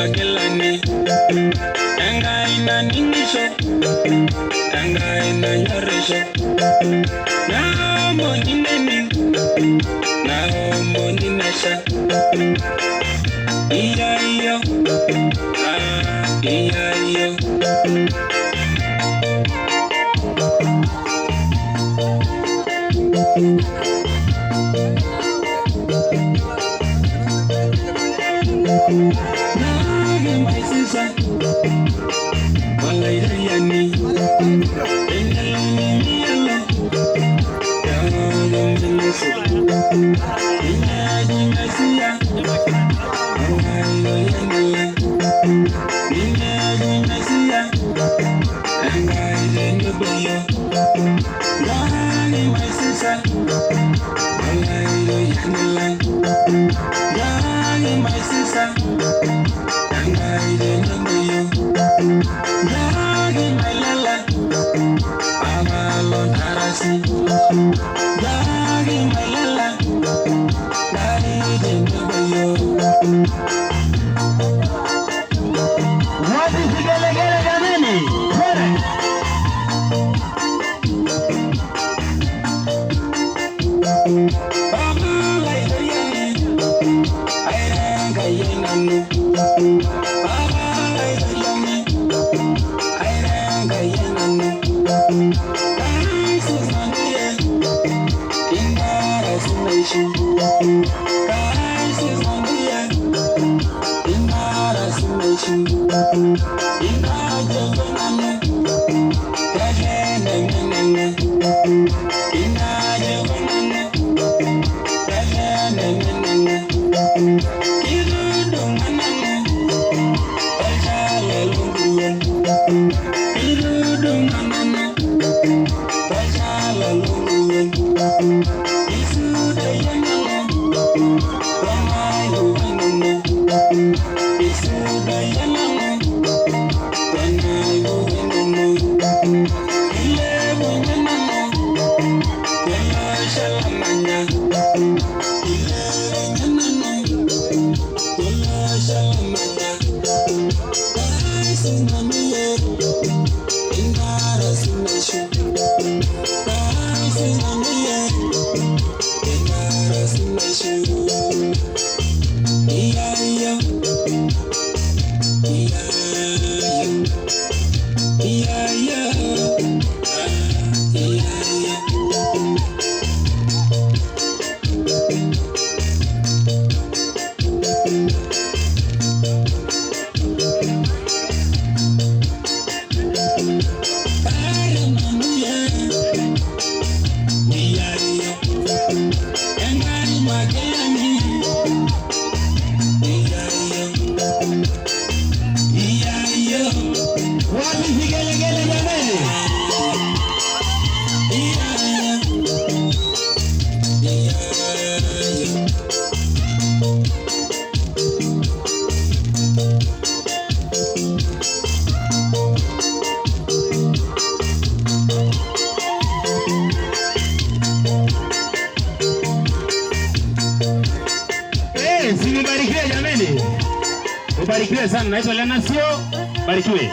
gelani engai na ningisho engai na nyoresho na monineni na moninasha Iyiaayio Iyiaayio my sister, Walayani, my sister, and I didn't know you. Yagi my lala, Amalon Arasi. Yagi my lala, I didn't know you. What is the Galamini? Ubarikiwe jameni. Ubarikiwe sana. Naitwa Olenasio. Barikiwe.